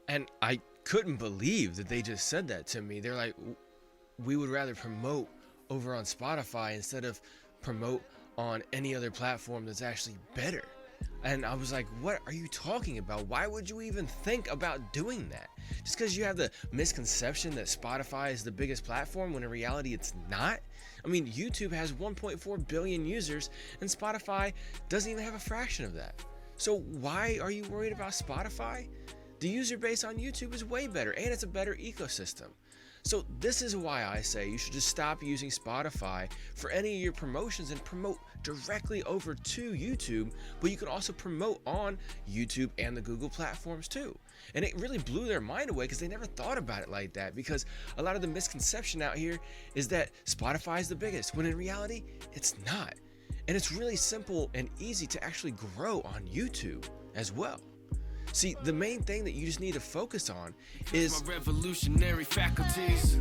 And I couldn't believe that they just said that to me. They're like, we would rather promote over on Spotify instead of promote on any other platform that's actually better. And I was like, what are you talking about? Why would you even think about doing that? Just because you have the misconception that Spotify is the biggest platform when in reality it's not? I mean, YouTube has 1.4 billion users and Spotify doesn't even have a fraction of that. So why are you worried about Spotify? The user base on YouTube is way better and it's a better ecosystem. So this is why I say you should just stop using Spotify for any of your promotions and promote directly over to YouTube, but you can also promote on YouTube and the Google platforms too. And it really blew their mind away because they never thought about it like that, because a lot of the misconception out here is that Spotify is the biggest, when in reality, it's not. And it's really simple and easy to actually grow on YouTube as well. See, the main thing that you just need to focus on is my revolutionary faculties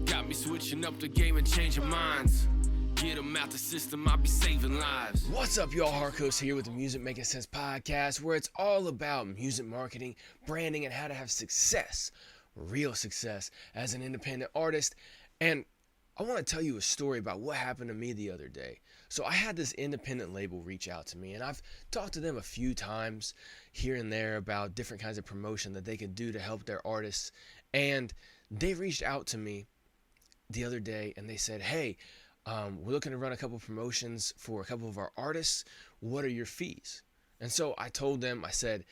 got me switching up the game and changing minds. Get them out the system, I'll be saving lives. What's up, y'all? Harkos here with the Makin Cents Podcast, where it's all about music marketing, branding, and how to have success, real success, as an independent artist. And I want to tell you a story about what happened to me the other day. So I had this independent label reach out to me, and I've talked to them a few times here and there about different kinds of promotion that they could do to help their artists. And they reached out to me the other day and they said, hey, we're looking to run a couple of promotions for a couple of our artists. What are your fees? And so I told them, I said,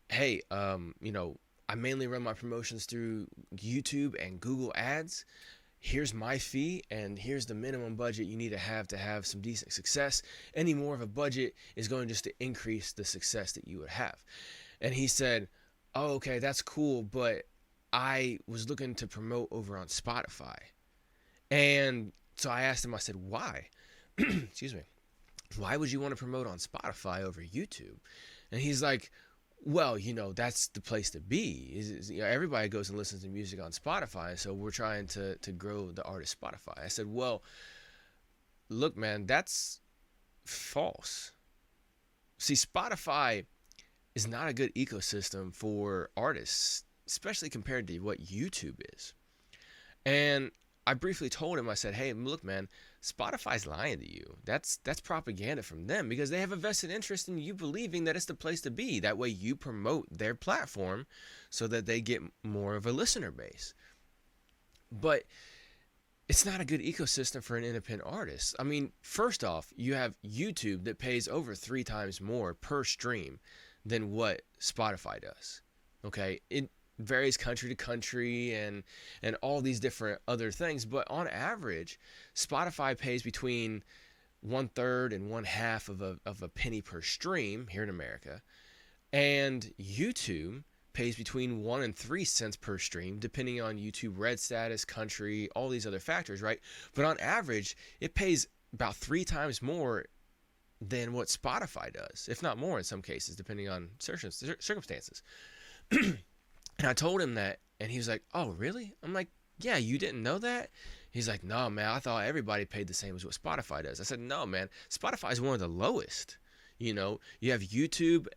hey, I mainly run my promotions through YouTube and Google ads. Here's my fee, and here's the minimum budget you need to have some decent success. Any more of a budget is going just to increase the success that you would have. And he said, oh, okay, that's cool, but I was looking to promote over on Spotify. And so I asked him, I said, why? Excuse me. Why would you want to promote on Spotify over YouTube? And he's like, well, that's the place to be. Everybody goes and listens to music on Spotify, so we're trying to grow the artist Spotify. I said, well, look, man, that's false. See, Spotify is not a good ecosystem for artists, especially compared to what YouTube is. And I briefly told him, I said, hey, look, man, Spotify's lying to you. That's propaganda from them, because they have a vested interest in you believing that it's the place to be. That way you promote their platform so that they get more of a listener base. But it's not a good ecosystem for an independent artist. I mean, first off, you have YouTube that pays over 3 times more per stream than what Spotify does. Okay? It varies country to country and all these different other things, but on average Spotify pays between 1/3 and 1/2 of a penny per stream here in America, and YouTube pays between 1 and 3 cents per stream, depending on YouTube Red status, country, all these other factors, right? But on average it pays about 3 times more than what Spotify does, if not more in some cases, depending on circumstances. And I told him that, and he was like, oh, really? I'm like, yeah, you didn't know that? He's like, no, man, I thought everybody paid the same as what Spotify does. I said, no, man, Spotify is one of the lowest. You have YouTube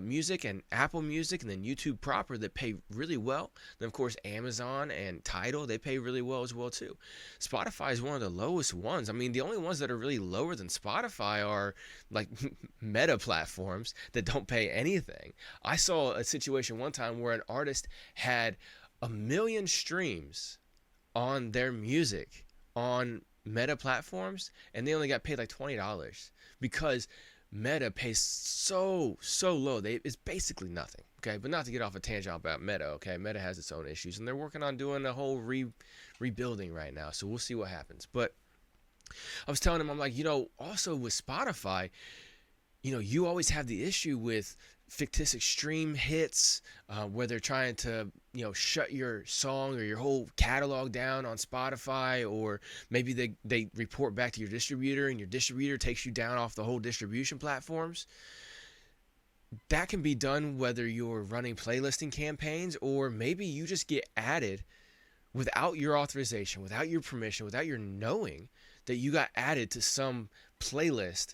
Music and Apple Music, and then YouTube proper that pay really well. Then, of course, Amazon and Tidal, they pay really well as well, too. Spotify is one of the lowest ones. I mean, the only ones that are really lower than Spotify are like meta platforms that don't pay anything. I saw a situation one time where an artist had 1 million streams on their music on meta platforms, and they only got paid like $20 because Meta pays so low. It's basically nothing. Okay, but not to get off a tangent about Meta. Okay, Meta has its own issues, and they're working on doing a whole rebuilding right now. So we'll see what happens. But I was telling him, I'm like, also with Spotify, you always have the issue with fictitious stream hits, where they're trying to shut your song or your whole catalog down on Spotify, or maybe they report back to your distributor and your distributor takes you down off the whole distribution platforms. That can be done whether you're running playlisting campaigns, or maybe you just get added without your authorization, without your permission, without your knowing that you got added to some playlist.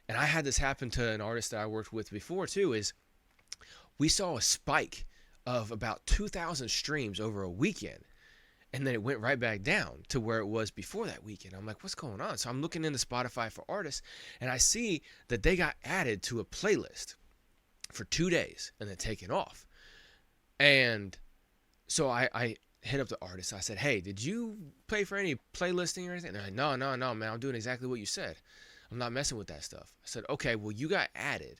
And I had this happen to an artist that I worked with before too, is we saw a spike of about 2,000 streams over a weekend. And then it went right back down to where it was before that weekend. I'm like, what's going on? So I'm looking into Spotify for artists, and I see that they got added to a playlist for 2 days and then taken off. And so I hit up the artist. I said, hey, did you pay for any playlisting or anything? And they're like, no, man. I'm doing exactly what you said. I'm not messing with that stuff. I said, okay, well, you got added.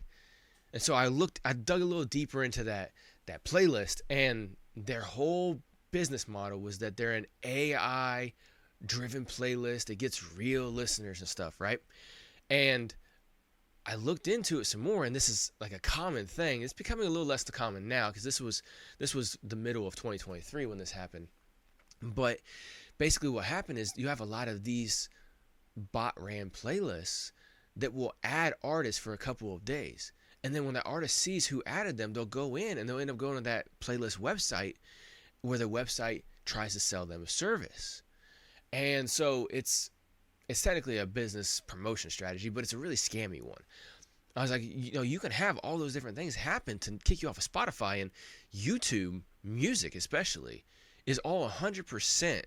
And so I dug a little deeper into that playlist, and their whole business model was that they're an AI driven playlist that gets real listeners and stuff, right? And I looked into it some more, and this is like a common thing. It's becoming a little less common now because this was the middle of 2023 when this happened. But basically what happened is you have a lot of these bot ran playlists that will add artists for a couple of days. And then when the artist sees who added them, they'll go in and they'll end up going to that playlist website where the website tries to sell them a service. And so it's technically a business promotion strategy, but it's a really scammy one. I was like, you can have all those different things happen to kick you off of Spotify, and YouTube Music especially is all 100%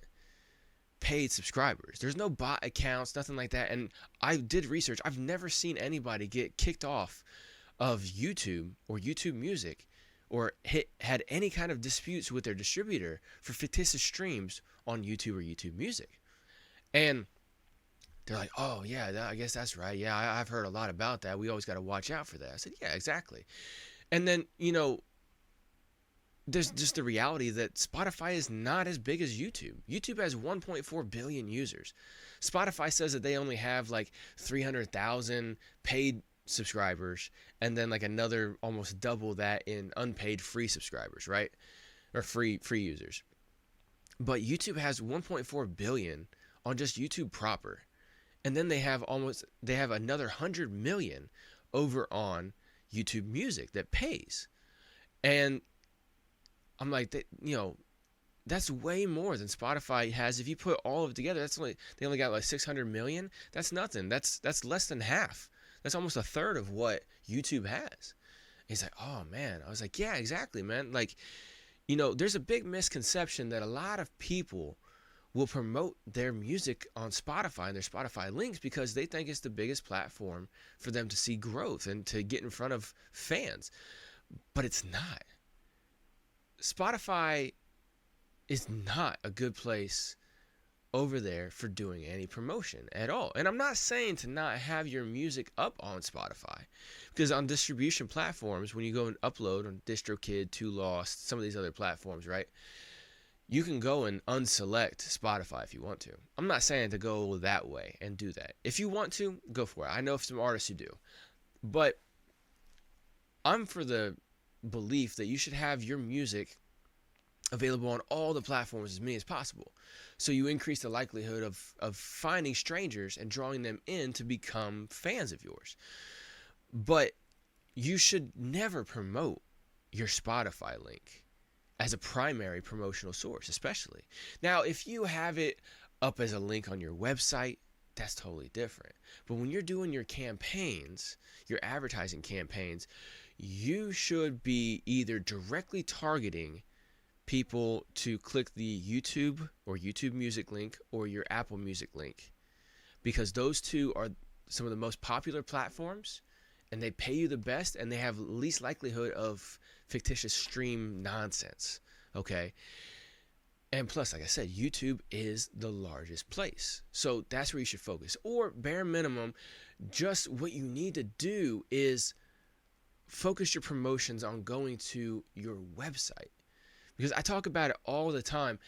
paid subscribers. There's no bot accounts, nothing like that. And I did research. I've never seen anybody get kicked off of YouTube or YouTube Music or had any kind of disputes with their distributor for fictitious streams on YouTube or YouTube Music. And they're like, oh, yeah, I guess that's right. Yeah, I've heard a lot about that. We always got to watch out for that. I said, yeah, exactly. And then, there's just the reality that Spotify is not as big as YouTube. YouTube has 1.4 billion users. Spotify says that they only have like 300,000 paid subscribers, and then like another almost double that in unpaid free subscribers, right? Or free users. But YouTube has 1.4 billion on just YouTube proper. And then they have another 100 million over on YouTube Music that pays. And I'm like, that's way more than Spotify has. If you put all of it together, they only got like 600 million. That's nothing. That's less than half. That's almost a third of what YouTube has. He's like, oh man. I was like, yeah, exactly, man. Like, there's a big misconception that a lot of people will promote their music on Spotify and their Spotify links because they think it's the biggest platform for them to see growth and to get in front of fans. But it's not. Spotify is not a good place over there for doing any promotion at all. And I'm not saying to not have your music up on Spotify, because on distribution platforms, when you go and upload on DistroKid, Too Lost, some of these other platforms, right, you can go and unselect Spotify if you want to. I'm not saying to go that way and do that. If you want to, go for it. I know some artists who do. But I'm for the belief that you should have your music available on all the platforms as many as possible. So you increase the likelihood of finding strangers and drawing them in to become fans of yours. But you should never promote your Spotify link as a primary promotional source, especially. Now, if you have it up as a link on your website, that's totally different. But when you're doing your campaigns, your advertising campaigns, you should be either directly targeting people to click the YouTube or YouTube Music link or your Apple Music link, because those two are some of the most popular platforms, and they pay you the best, and they have least likelihood of fictitious stream nonsense. Okay. And plus, like I said, YouTube is the largest place. So that's where you should focus. Or bare minimum, just what you need to do is focus your promotions on going to your website. Because I talk about it all the time.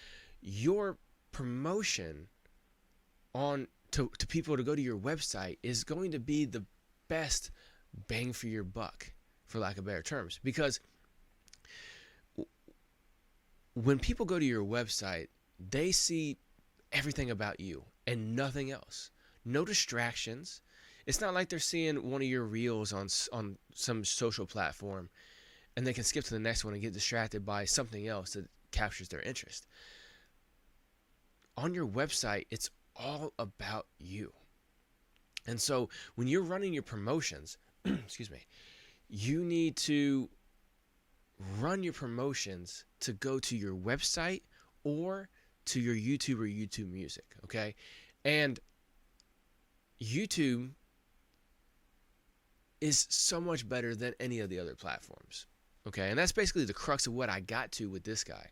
Your promotion to people to go to your website is going to be the best bang for your buck, for lack of better terms. Because when people go to your website, they see everything about you and nothing else. No distractions. It's not like they're seeing one of your reels on some social platform and they can skip to the next one and get distracted by something else that captures their interest. On your website, it's all about you. And so when you're running your promotions, excuse me, you need to run your promotions to go to your website or to your YouTube or YouTube Music, okay? And YouTube is so much better than any of the other platforms, okay? And that's basically the crux of what I got to with this guy.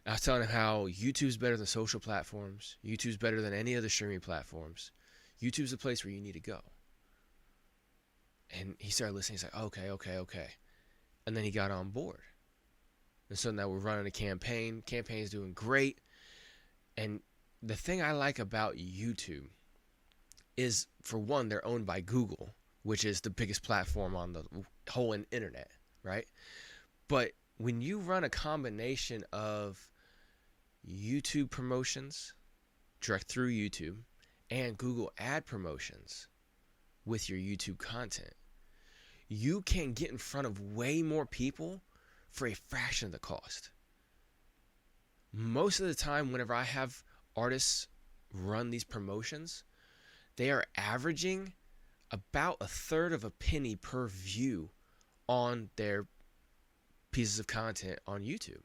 I was telling him how YouTube's better than social platforms. YouTube's better than any other streaming platforms. YouTube's the place where you need to go. And he started listening. He's like, okay. And then he got on board. And so now we're running a campaign. Campaign's doing great. And the thing I like about YouTube is, for one, they're owned by Google, which is the biggest platform on the whole internet, right? But when you run a combination of YouTube promotions direct through YouTube and Google ad promotions with your YouTube content, you can get in front of way more people for a fraction of the cost. Most of the time, whenever I have artists run these promotions, they are averaging about a third of a penny per view on their pieces of content on YouTube,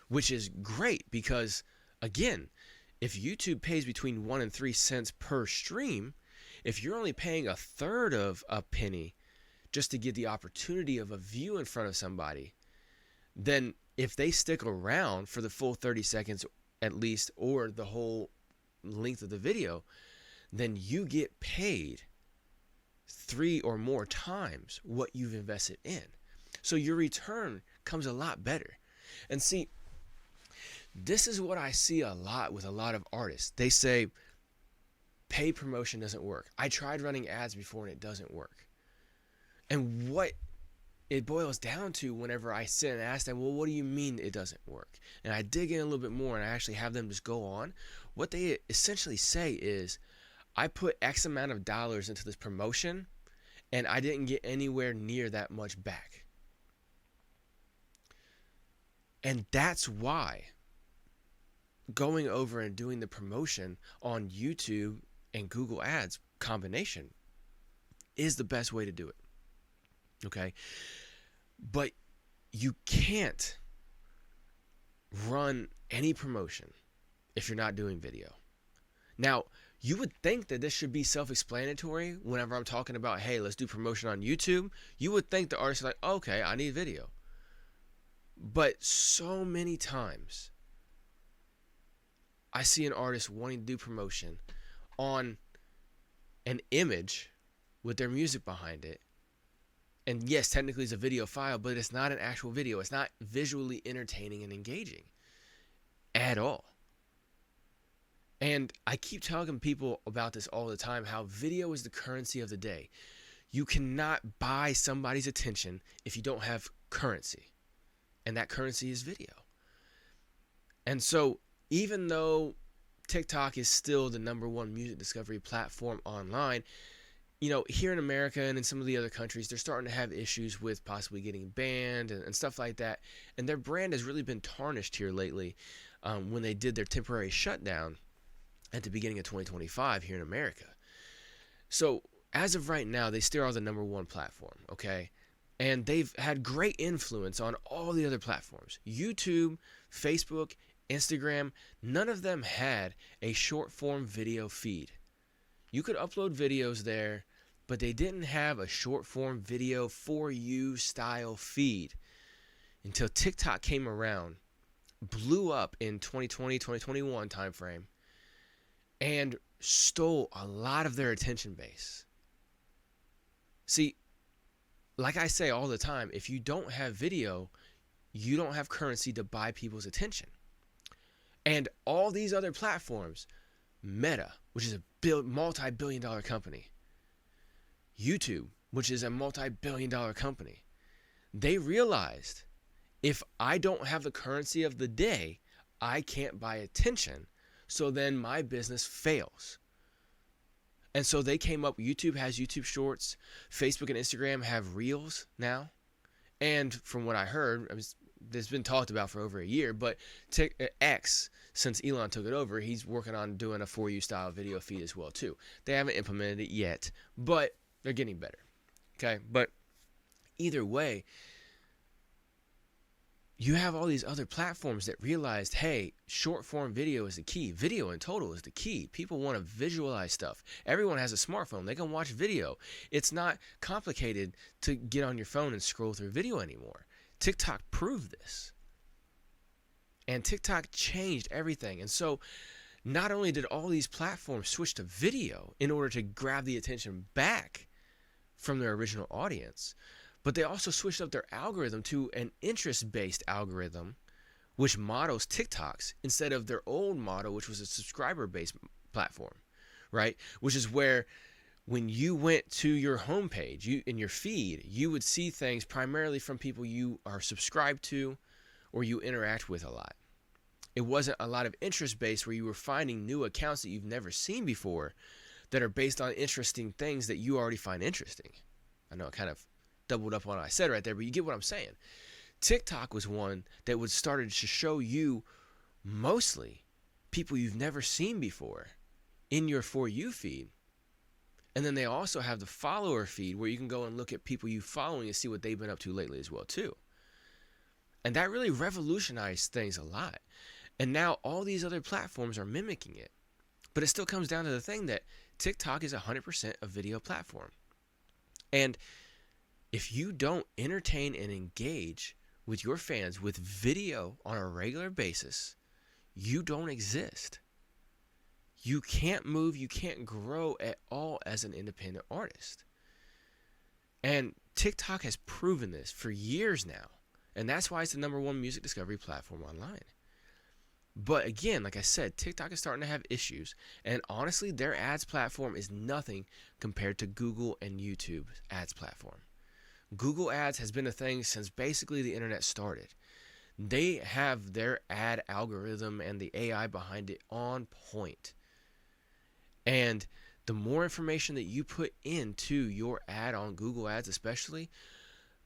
which is great because, again, if YouTube pays between 1 and 3 cents per stream, if you're only paying a third of a penny just to get the opportunity of a view in front of somebody, then if they stick around for the full 30 seconds at least, or the whole length of the video, then you get paid 3 or more times what you've invested in. So your return comes a lot better. And see, this is what I see a lot with a lot of artists. They say, paid promotion doesn't work. I tried running ads before and it doesn't work. And what it boils down to, whenever I sit and ask them, well, what do you mean it doesn't work? And I dig in a little bit more and I actually have them just go on. What they essentially say is, I put X amount of dollars into this promotion and I didn't get anywhere near that much back. And that's why going over and doing the promotion on YouTube and Google Ads combination is the best way to do it. Okay? But you can't run any promotion if you're not doing video. Now, you would think that this should be self-explanatory whenever I'm talking about, hey, let's do promotion on YouTube. You would think the artist is like, okay, I need video. But so many times, I see an artist wanting to do promotion on an image with their music behind it. And yes, technically it's a video file, but it's not an actual video. It's not visually entertaining and engaging at all. And I keep telling people about this all the time, how video is the currency of the day. You cannot buy somebody's attention if you don't have currency. And that currency is video. And so even though TikTok is still the #1 music discovery platform online, you know, here in America and in some of the other countries, they're starting to have issues with possibly getting banned and stuff like that. And their brand has really been tarnished here lately when they did their temporary shutdown at the beginning of 2025 here in America. So as of right now, they still are the #1 platform, okay? And they've had great influence on all the other platforms. YouTube, Facebook, Instagram, none of them had a short form video feed. You could upload videos there, but they didn't have a short form video for you style feed until TikTok came around, blew up in 2020, 2021 timeframe, and stole a lot of their attention base. See, like I say all the time, if you don't have video, you don't have currency to buy people's attention. And all these other platforms, Meta, which is a multi-billion-dollar company, YouTube, which is a multi-billion-dollar company, they realized, if I don't have the currency of the day, I can't buy attention, so then my business fails. And so they came up, YouTube has YouTube Shorts, Facebook and Instagram have Reels now. And from what I heard, it's been talked about for over a year, but X, since Elon took it over, he's working on doing a For You style video feed as well too. They haven't implemented it yet, but they're getting better. Okay, but either way, you have all these other platforms that realized, hey, short form video is the key. Video in total is the key. People want to visualize stuff. Everyone has a smartphone. They can watch video. It's not complicated to get on your phone and scroll through video anymore. TikTok proved this. And TikTok changed everything. And so not only did all these platforms switch to video in order to grab the attention back from their original audience, but they also switched up their algorithm to an interest-based algorithm, which models TikToks instead of their old model, which was a subscriber-based platform, right? Which is where when you went to your homepage, in your feed, you would see things primarily from people you are subscribed to or you interact with a lot. It wasn't a lot of interest-based where you were finding new accounts that you've never seen before that are based on interesting things that you already find interesting. I know I kind of doubled up on what I said right there, but you get what I'm saying. TikTok was one that was started to show you mostly people you've never seen before in your For You feed. And then they also have the follower feed where you can go and look at people you following and see what they've been up to lately as well too. And that really revolutionized things a lot. And now all these other platforms are mimicking it. But it still comes down to the thing that TikTok is 100% a video platform. And if you don't entertain and engage with your fans with video on a regular basis, you don't exist. You can't move, you can't grow at all as an independent artist. And TikTok has proven this for years now. And that's why it's the #1 music discovery platform online. But again, like I said, TikTok is starting to have issues. And honestly, their ads platform is nothing compared to Google and YouTube's ads platform. Google Ads has been a thing since basically the internet started. They have their ad algorithm and the AI behind it on point. And the more information that you put into your ad on Google Ads especially,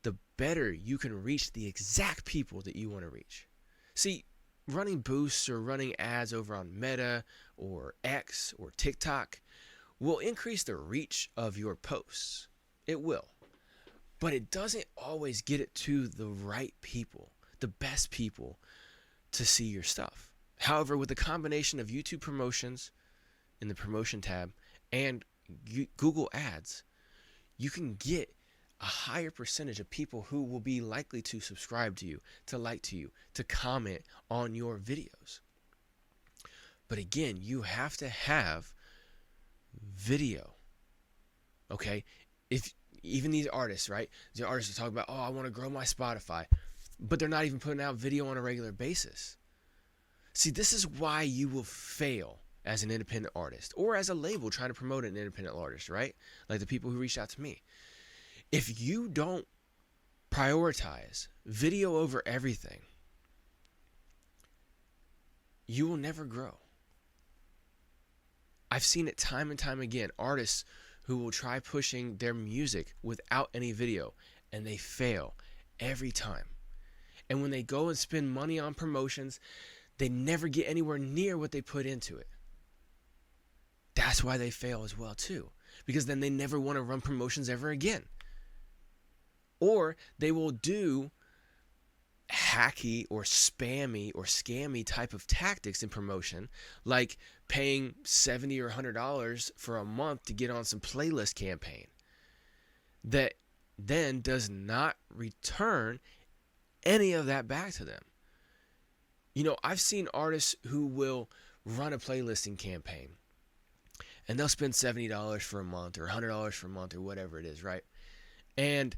the better you can reach the exact people that you want to reach. See, running boosts or running ads over on Meta or X or TikTok will increase the reach of your posts. It will. But it doesn't always get it to the right people, the best people to see your stuff. However, with the combination of YouTube promotions in the promotion tab and Google Ads, you can get a higher percentage of people who will be likely to subscribe to you, to like to you, to comment on your videos. But again, you have to have video. Okay? If even these artists, right? The artists are talking about, oh, I want to grow my Spotify, but they're not even putting out video on a regular basis. See, this is why you will fail as an independent artist or as a label trying to promote an independent artist, right? Like the people who reached out to me. If you don't prioritize video over everything, you will never grow. I've seen it time and time again. Artists who will try pushing their music without any video, and they fail every time. And when they go and spend money on promotions, they never get anywhere near what they put into it. That's why they fail as well too, because then they never want to run promotions ever again. Or they will do hacky or spammy or scammy type of tactics in promotion, like paying $70 or $100 for a month to get on some playlist campaign that then does not return any of that back to them. You know, I've seen artists who will run a playlisting campaign and they'll spend $70 for a month or $100 for a month or whatever it is, right? And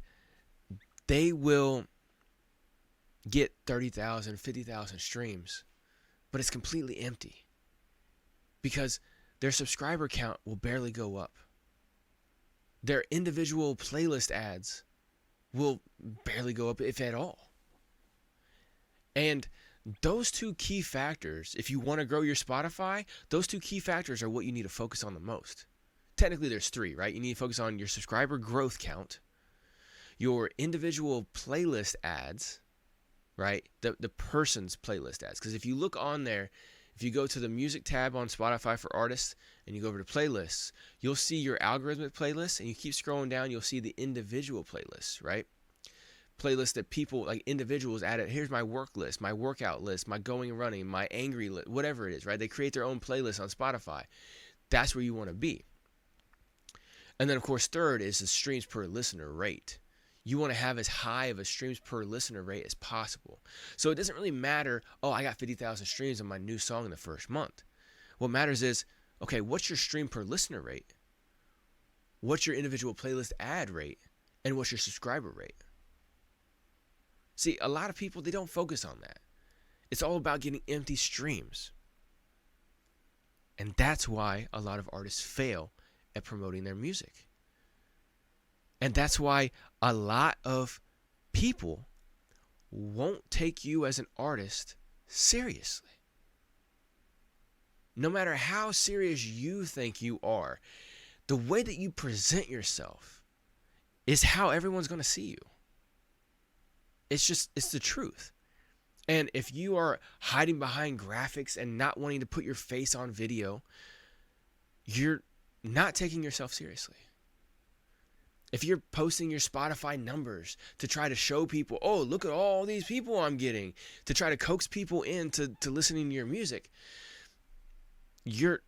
they will get 30,000, 50,000 streams, but it's completely empty because their subscriber count will barely go up. Their individual playlist ads will barely go up, if at all. And those two key factors, if you want to grow your Spotify, those two key factors are what you need to focus on the most. Technically, there's three, right? You need to focus on your subscriber growth count, your individual playlist ads, right? The person's playlist ads. Because if you look on there, if you go to the music tab on Spotify for artists and you go over to playlists, you'll see your algorithmic playlists, and you keep scrolling down, you'll see the individual playlists, right? playlists that people, like individuals, added. Here's my work list, my workout list, my going and running, my angry list, whatever it is, right? They create their own playlist on Spotify. That's where you want to be. And then, of course, third is the streams per listener rate. You want to have as high of a streams per listener rate as possible. So it doesn't really matter, oh, I got 50,000 streams on my new song in the first month. What matters is, okay, what's your stream per listener rate? What's your individual playlist ad rate? And what's your subscriber rate? See, a lot of people, they don't focus on that. It's all about getting empty streams. And that's why a lot of artists fail at promoting their music. And that's why a lot of people won't take you as an artist seriously. No matter how serious you think you are, the way that you present yourself is how everyone's going to see you. It's the truth. And if you are hiding behind graphics and not wanting to put your face on video, you're not taking yourself seriously. If you're posting your Spotify numbers to try to show people, oh, look at all these people I'm getting, to try to coax people into listening to your music, you're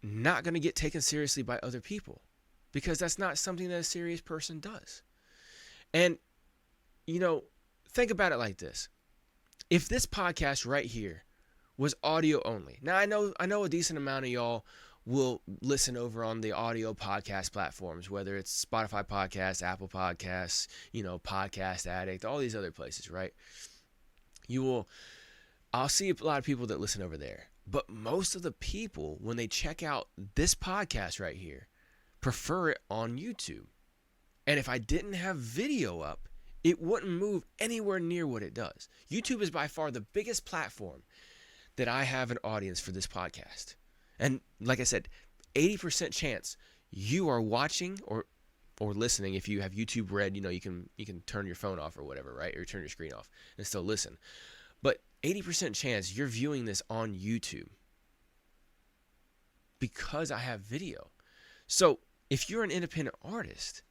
not going to get taken seriously by other people, because that's not something that a serious person does. And, think about it like this. If this podcast right here was audio only. Now, I know a decent amount of y'all will listen over on the audio podcast platforms, whether it's Spotify Podcasts, Apple Podcasts, Podcast Addict, all these other places, right? I'll see a lot of people that listen over there. But most of the people, when they check out this podcast right here, prefer it on YouTube. And if I didn't have video up, it wouldn't move anywhere near what it does. YouTube is by far the biggest platform that I have an audience for this podcast. And like I said, 80% chance you are watching or listening. If you have YouTube Red, you can turn your phone off or whatever, right? Or turn your screen off and still listen. But 80% chance you're viewing this on YouTube because I have video. So if you're an independent artist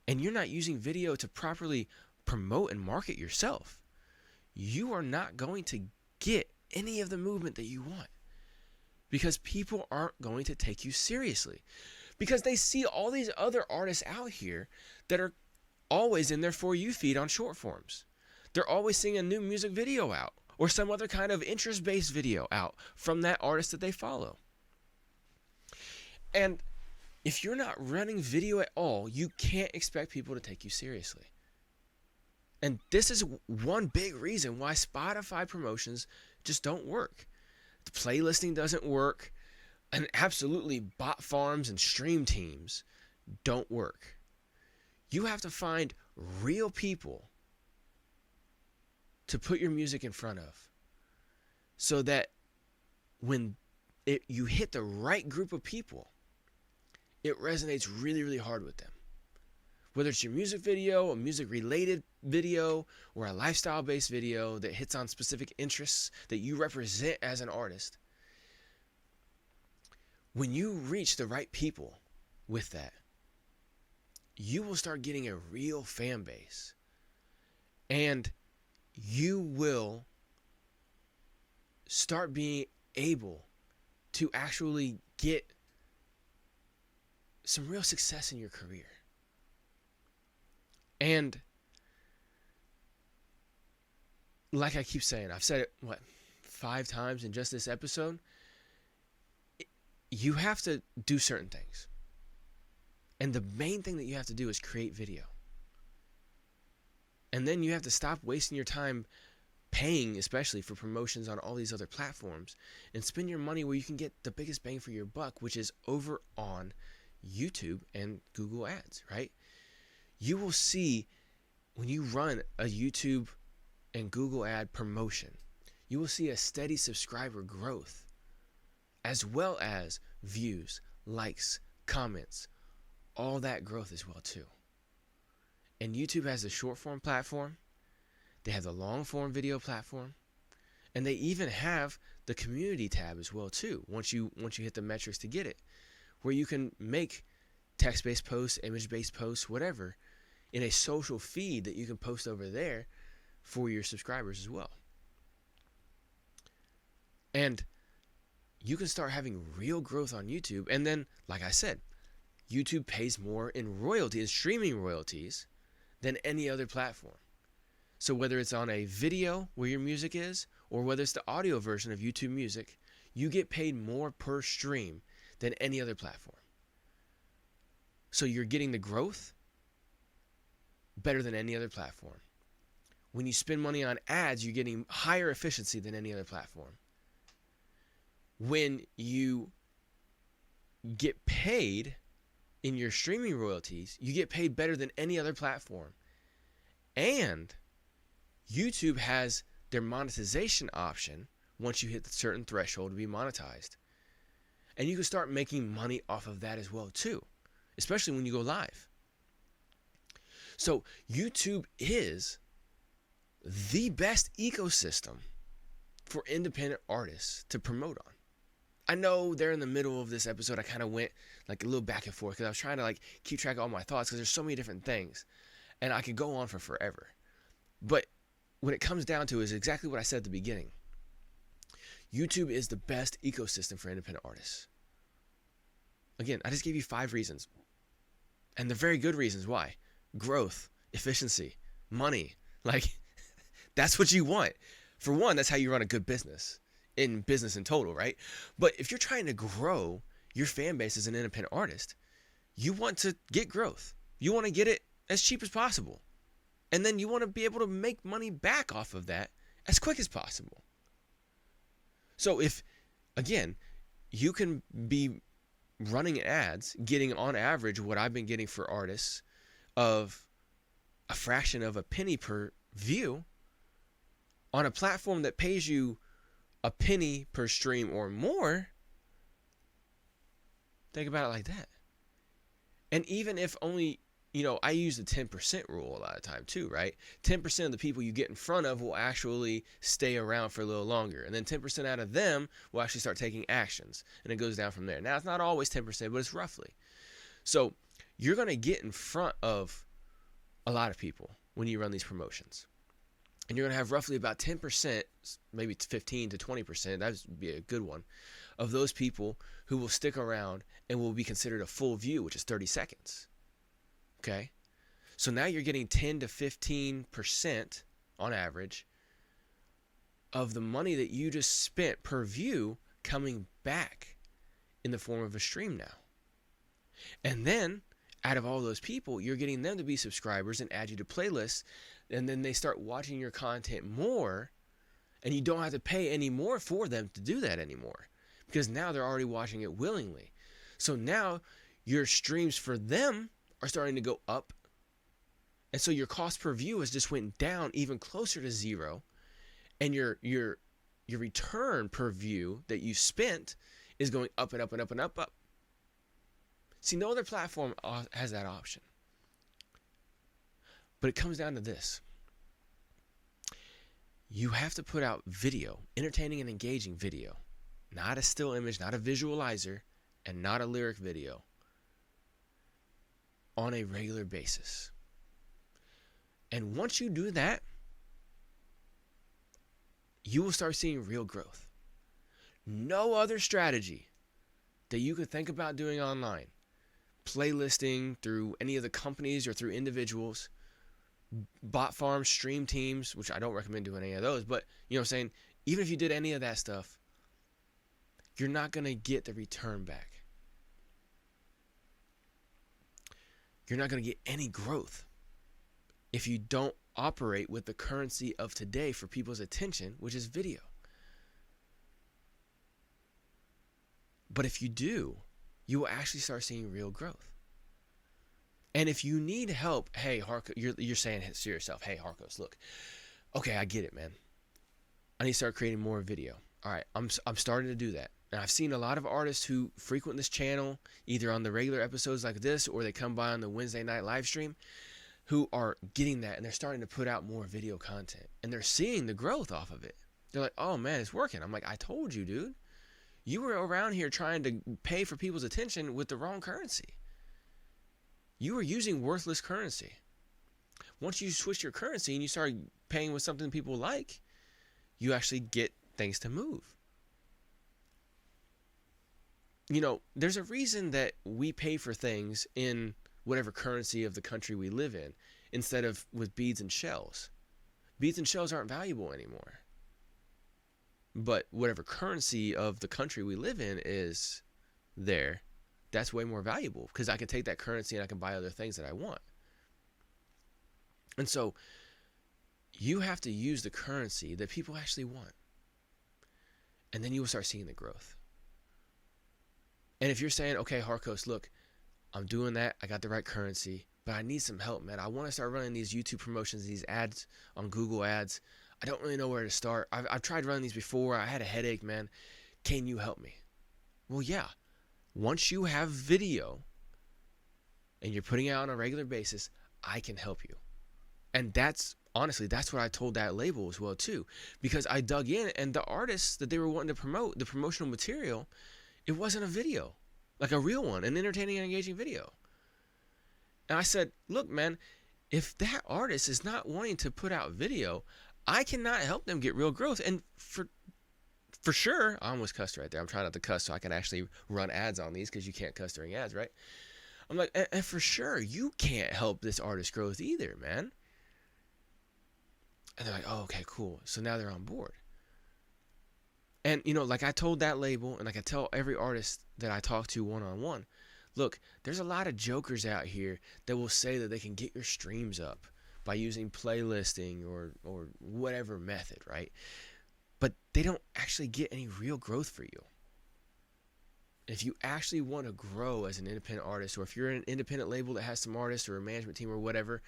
and you're not using video to properly promote and market yourself, you are not going to get any of the movement that you want, because people aren't going to take you seriously, because they see all these other artists out here that are always in their For You feed on short forms. They're always seeing a new music video out or some other kind of interest-based video out from that artist that they follow. And if you're not running video at all, you can't expect people to take you seriously. And this is one big reason why Spotify promotions just don't work. The playlisting doesn't work, and absolutely bot farms and stream teams don't work. You have to find real people to put your music in front of, so that when you hit the right group of people, it resonates really, really hard with them. Whether it's your music video, a music-related video, or a lifestyle-based video that hits on specific interests that you represent as an artist, when you reach the right people with that, you will start getting a real fan base. And you will start being able to actually get some real success in your career. And like I keep saying, I've said it, 5 times in just this episode, you have to do certain things. And the main thing that you have to do is create video. And then you have to stop wasting your time paying, especially for promotions on all these other platforms, and spend your money where you can get the biggest bang for your buck, which is over on YouTube and Google Ads, right? You will see when you run a YouTube and Google ad promotion, you will see a steady subscriber growth, as well as views, likes, comments, all that growth as well too. And YouTube has a short form platform, they have the long form video platform, and they even have the community tab as well too, once you hit the metrics to get it, where you can make text-based posts, image-based posts, whatever, in a social feed that you can post over there for your subscribers as well. And you can start having real growth on YouTube. And then, like I said, YouTube pays more in royalties, streaming royalties, than any other platform. So whether it's on a video where your music is, or whether it's the audio version of YouTube Music, you get paid more per stream than any other platform. So you're getting the growth better than any other platform. When you spend money on ads, you're getting higher efficiency than any other platform. When you get paid in your streaming royalties, you get paid better than any other platform. And YouTube has their monetization option once you hit the certain threshold to be monetized. And you can start making money off of that as well too, especially when you go live. So YouTube is the best ecosystem for independent artists to promote on. I know there in the middle of this episode, I kind of went like a little back and forth because I was trying to like keep track of all my thoughts because there's so many different things and I could go on for forever. But when it comes down to it, is exactly what I said at the beginning. YouTube is the best ecosystem for independent artists. Again, I just gave you 5 reasons. And they're very good reasons why. Growth, efficiency, money. Like, that's what you want. For one, that's how you run a good business. In business in total, right? But if you're trying to grow your fan base as an independent artist, you want to get growth. You want to get it as cheap as possible. And then you want to be able to make money back off of that as quick as possible. So if, again, you can be running ads, getting on average what I've been getting for artists of a fraction of a penny per view on a platform that pays you a penny per stream or more, think about it like that. And even if only, I use the 10% rule a lot of time too, right? 10% of the people you get in front of will actually stay around for a little longer. And then 10% out of them will actually start taking actions. And it goes down from there. Now, it's not always 10%, but it's roughly. So you're going to get in front of a lot of people when you run these promotions. And you're going to have roughly about 10%, maybe 15 to 20%, that would be a good one, of those people who will stick around and will be considered a full view, which is 30 seconds. Okay? So now you're getting 10 to 15% on average of the money that you just spent per view coming back in the form of a stream now. And then, out of all those people, you're getting them to be subscribers and add you to playlists. And then they start watching your content more, and you don't have to pay any more for them to do that anymore because now they're already watching it willingly. So now your streams for them are starting to go up, and so your cost per view has just went down even closer to zero, and your return per view that you spent is going up and up and up and up. See, no other platform has that option. But it comes down to this. You have to put out video, entertaining and engaging video, not a still image, not a visualizer, and not a lyric video on a regular basis. And once you do that, you will start seeing real growth. No other strategy that you could think about doing online, playlisting through any of the companies or through individuals, bot farms, stream teams, which I don't recommend doing any of those, but you know what I'm saying, even if you did any of that stuff, you're not going to get the return back. You're not going to get any growth if you don't operate with the currency of today for people's attention, which is video. But if you do, you will actually start seeing real growth. And if you need help, hey, Harkos, you're saying to yourself, hey, Harkos, look, okay, I get it, man. I need to start creating more video. All right, I'm starting to do that. And I've seen a lot of artists who frequent this channel, either on the regular episodes like this, or they come by on the Wednesday night live stream, who are getting that, and they're starting to put out more video content. And they're seeing the growth off of it. They're like, oh, man, it's working. I'm like, I told you, dude. You were around here trying to pay for people's attention with the wrong currency. You were using worthless currency. Once you switch your currency and you start paying with something people like, you actually get things to move. You know, there's a reason that we pay for things in whatever currency of the country we live in instead of with beads and shells. Beads and shells aren't valuable anymore. But whatever currency of the country we live in is there, that's way more valuable because I can take that currency and I can buy other things that I want. And so you have to use the currency that people actually want. And then you will start seeing the growth. And if you're saying, okay, Harkos, look, I'm doing that. I got the right currency, but I need some help, man. I want to start running these YouTube promotions, these ads on Google Ads. I don't really know where to start. I've tried running these before. I had a headache, man. Can you help me? Well, yeah. Once you have video and you're putting it out on a regular basis, I can help you. And that's, honestly, that's what I told that label as well, too. Because I dug in, and the artists that they were wanting to promote, the promotional material, it wasn't a video. Like a real one, an entertaining and engaging video. And I said, look, man, if that artist is not wanting to put out video, I cannot help them get real growth. And for sure, I almost cussed right there. I'm trying not to cuss so I can actually run ads on these because you can't cuss during ads, right? I'm like, and for sure, you can't help this artist growth either, man. And they're like, oh, okay, cool. So now they're on board. And, you know, like I told that label, and like I tell every artist that I talk to one-on-one, look, there's a lot of jokers out here that will say that they can get your streams up by using playlisting or whatever method, right? But they don't actually get any real growth for you. If you actually want to grow as an independent artist, or if you're an independent label that has some artists or a management team or whatever,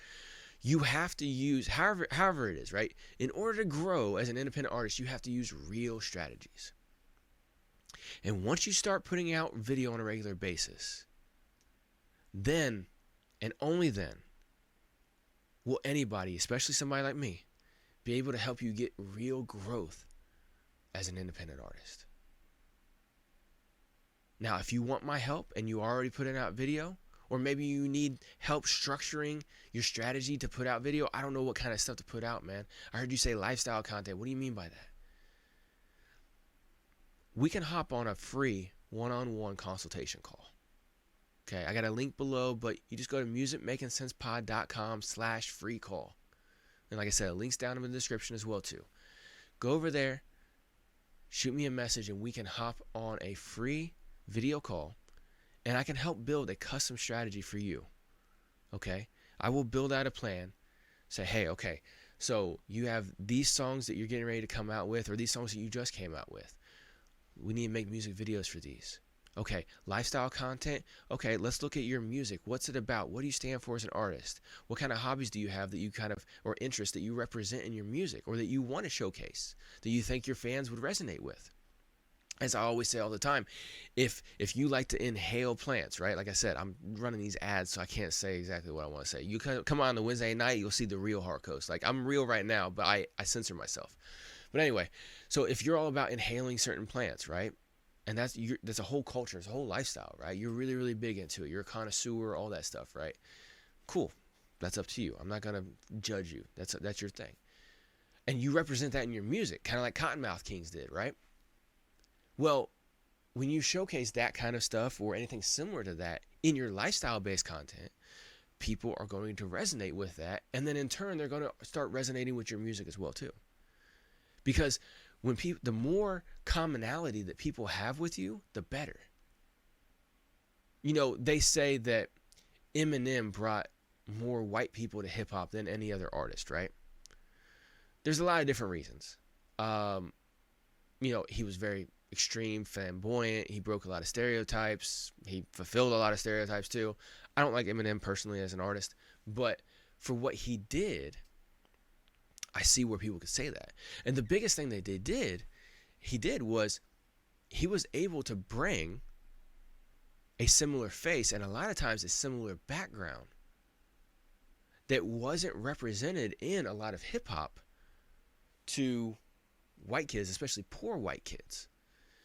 you have to use, however it is, right? In order to grow as an independent artist, you have to use real strategies. And once you start putting out video on a regular basis, then, and only then, will anybody, especially somebody like me, be able to help you get real growth as an independent artist. Now, if you want my help and you already putting out video, or maybe you need help structuring your strategy to put out video, I don't know what kind of stuff to put out, man. I heard you say lifestyle content. What do you mean by that? We can hop on a free one-on-one consultation call. Okay, I got a link below, but you just go to musicmakincensepod.com/free call. And like I said, links down in the description as well too. Go over there, shoot me a message, and we can hop on a free video call, and I can help build a custom strategy for you. Okay, I will build out a plan. Say, hey, okay, so you have these songs that you're getting ready to come out with, or these songs that you just came out with. We need to make music videos for these. Okay, lifestyle content. Okay, let's look at your music. What's it about? What do you stand for as an artist? What kind of hobbies do you have that you kind of, or interests that you represent in your music, or that you want to showcase, that you think your fans would resonate with? As I always say all the time, if you like to inhale plants, right? Like I said, I'm running these ads, so I can't say exactly what I want to say. You come on the Wednesday night, you'll see the real Harkos. Like, I'm real right now, but I censor myself. But anyway, so if you're all about inhaling certain plants, right? And that's a whole culture, it's a whole lifestyle, right? You're really, really big into it. You're a connoisseur, all that stuff, right? Cool. That's up to you. I'm not going to judge you. That's your thing. And you represent that in your music, kind of like Cottonmouth Kings did, right? Well, when you showcase that kind of stuff or anything similar to that in your lifestyle-based content, people are going to resonate with that. And then in turn, they're going to start resonating with your music as well, too. Because the more commonality that people have with you, the better. You know, they say that Eminem brought more white people to hip hop than any other artist, right? There's a lot of different reasons. You know, he was very extreme, flamboyant. He broke a lot of stereotypes. He fulfilled a lot of stereotypes too. I don't like Eminem personally as an artist, but for what he did, I see where people could say that. And the biggest thing that he did was he was able to bring a similar face and a lot of times a similar background that wasn't represented in a lot of hip hop to white kids, especially poor white kids.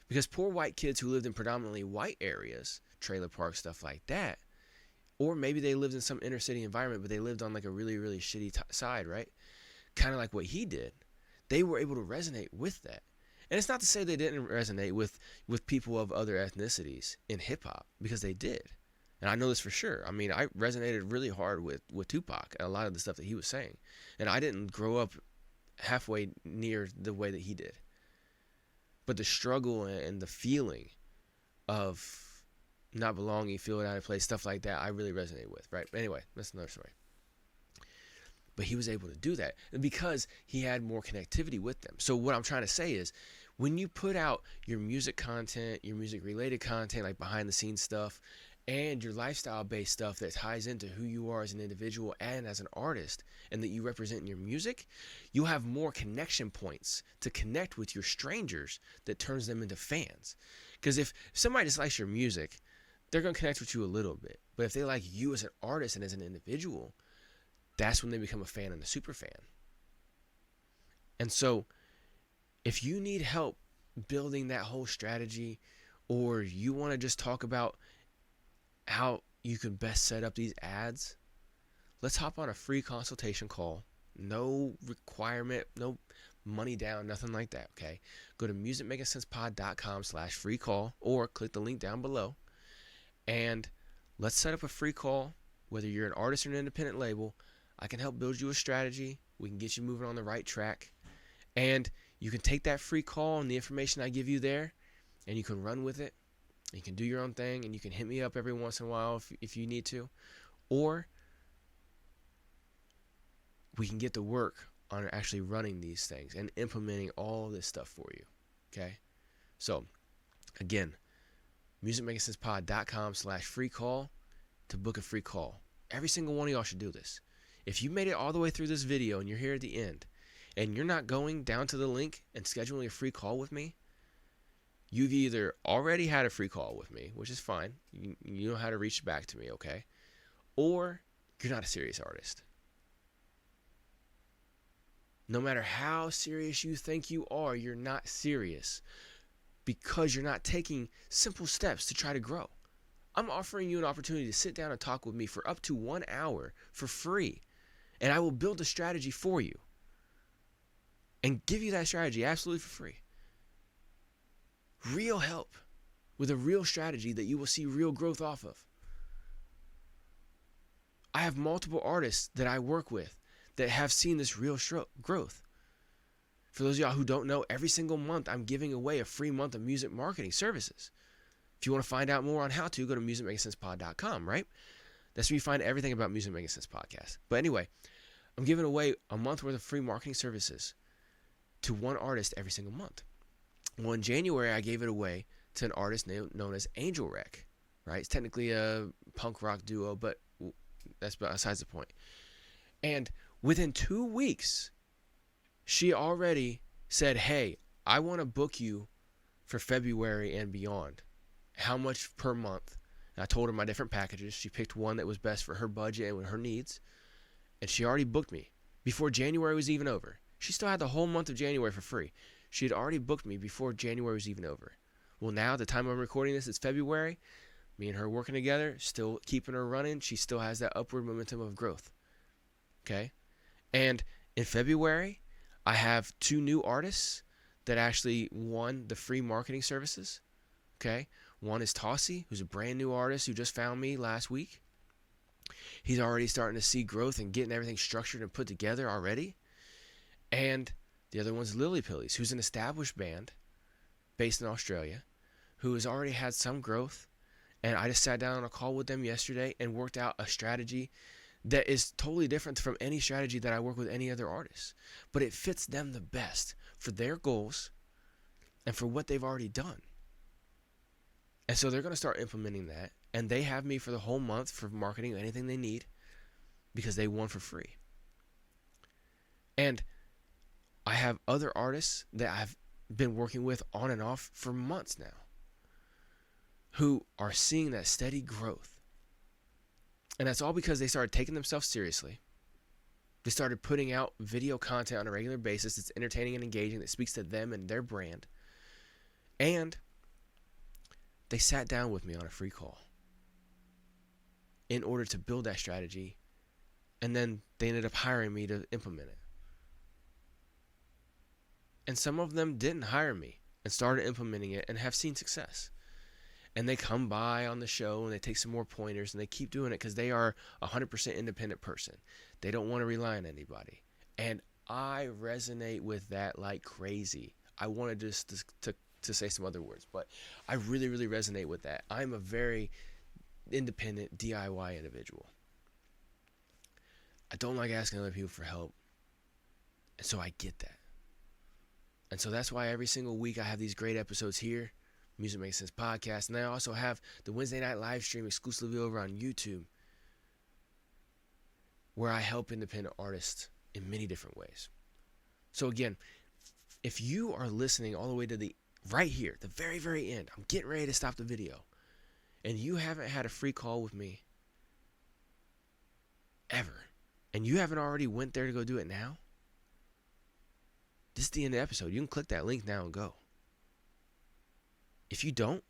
Because poor white kids who lived in predominantly white areas, trailer parks, stuff like that, Or maybe they lived in some inner city environment, but they lived on like a really, really shitty side, right? Kind of like what he did. They were able to resonate with that. And it's not to say they didn't resonate with people of other ethnicities in hip hop, because they did. And I know this for sure. I mean, I resonated really hard with Tupac and a lot of the stuff that he was saying. And I didn't grow up halfway near the way that he did. But the struggle and the feeling of not belonging, feeling out of place, stuff like that, I really resonate with, right? Anyway, that's another story. But he was able to do that because he had more connectivity with them. So what I'm trying to say is, when you put out your music content, your music related content, like behind the scenes stuff, and your lifestyle based stuff that ties into who you are as an individual and as an artist, and that you represent in your music, you'll have more connection points to connect with your strangers that turns them into fans. Because if somebody dislikes your music, they're going to connect with you a little bit. But if they like you as an artist and as an individual, that's when they become a fan and a super fan. And so if you need help building that whole strategy, or you want to just talk about how you can best set up these ads, let's hop on a free consultation call. No requirement, no money down, nothing like that, okay? Go to musicmakingsensepod.com/free call, or click the link down below, and let's set up a free call. Whether you're an artist or an independent label, I can help build you a strategy. We can get you moving on the right track. And you can take that free call and the information I give you there, and you can run with it. You can do your own thing, and you can hit me up every once in a while if you need to. Or we can get to work on actually running these things and implementing all this stuff for you. Okay? So, again, musicmakingsensepod.com/free call to book a free call. Every single one of y'all should do this. If you made it all the way through this video and you're here at the end, and you're not going down to the link and scheduling a free call with me, you've either already had a free call with me, which is fine. You know how to reach back to me, okay? Or you're not a serious artist. No matter how serious you think you are, you're not serious, because you're not taking simple steps to try to grow. I'm offering you an opportunity to sit down and talk with me for up to 1 hour for free, and I will build a strategy for you and give you that strategy absolutely for free. Real help with a real strategy that you will see real growth off of. I have multiple artists that I work with that have seen this real growth. For those of y'all who don't know, every single month I'm giving away a free month of music marketing services. If you want to find out more on how to, go to musicmakingsensepod.com, right? That's where you find everything about Music Making Sense Podcast. But anyway, I'm giving away a month worth of free marketing services to one artist every single month. Well, in January, I gave it away to an artist known as Angel Rec, right? It's technically a punk rock duo, but that's besides the point. And within 2 weeks, she already said, hey, I want to book you for February and beyond. How much per month? And I told her my different packages. She picked one that was best for her budget and her needs. And she already booked me before January was even over. She still had the whole month of January for free. She had already booked me before January was even over. Well, now, the time I'm recording this, it's February. Me and her working together, still keeping her running. She still has that upward momentum of growth. Okay? And in February, I have 2 new artists that actually won the free marketing services. Okay? One is Tossie, who's a brand new artist who just found me last week. He's already starting to see growth and getting everything structured and put together already. And the other one's Lily Pillies, who's an established band based in Australia, who has already had some growth. And I just sat down on a call with them yesterday and worked out a strategy that is totally different from any strategy that I work with any other artists. But it fits them the best for their goals and for what they've already done. And so they're going to start implementing that. And they have me for the whole month for marketing anything they need, because they won for free. And I have other artists that I've been working with on and off for months now, who are seeing that steady growth. And that's all because they started taking themselves seriously. They started putting out video content on a regular basis that's entertaining and engaging, that speaks to them and their brand. And they sat down with me on a free call. in order to build that strategy. And then they ended up hiring me to implement it. And some of them didn't hire me and started implementing it and have seen success. And they come by on the show and they take some more pointers and they keep doing it because they are a 100% independent person. They don't want to rely on anybody. And I resonate with that like crazy. I wanted just to say some other words, but I really, really resonate with that. I'm a very independent DIY individual. I don't like asking other people for help. And so I get that. And so that's why every single week I have these great episodes here, Music Makin Cents Podcast. And I also have the Wednesday night live stream exclusively over on YouTube, where I help independent artists in many different ways. So again, if you are listening all the way to the right here, the very, very end, I'm getting ready to stop the video, and you haven't had a free call with me ever, and you haven't already went there to go do it now, this is the end of the episode. You can click that link now and go. If you don't,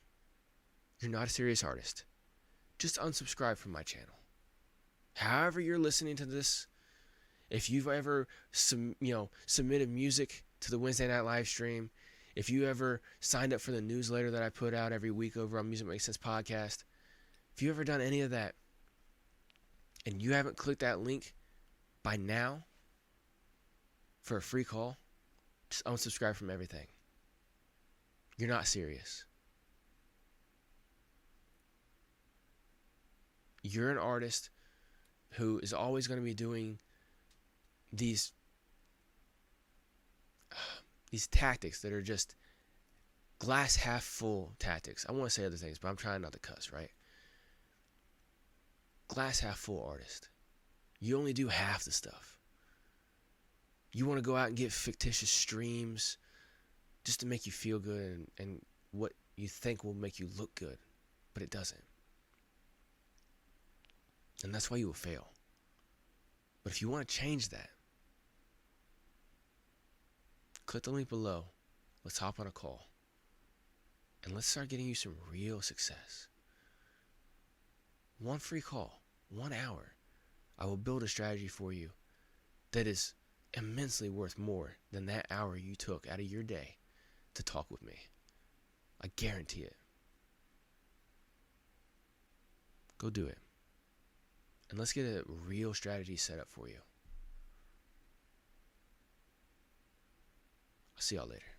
you're not a serious artist. Just unsubscribe from my channel. However you're listening to this, if you've ever submitted music to the Wednesday night live stream, if you ever signed up for the newsletter that I put out every week over on Music Makin Cents Podcast, if you've ever done any of that and you haven't clicked that link by now for a free call, just unsubscribe from everything. You're not serious. You're an artist who is always going to be doing these tactics that are just glass half full tactics. I want to say other things, but I'm trying not to cuss, right? Glass half full artist. You only do half the stuff. You want to go out and get fictitious streams just to make you feel good and what you think will make you look good, but it doesn't. And that's why you will fail. But if you want to change that, click the link below. Let's hop on a call. And let's start getting you some real success. One free call, 1 hour. I will build a strategy for you that is immensely worth more than that hour you took out of your day to talk with me. I guarantee it. Go do it. And let's get a real strategy set up for you. I'll see y'all later.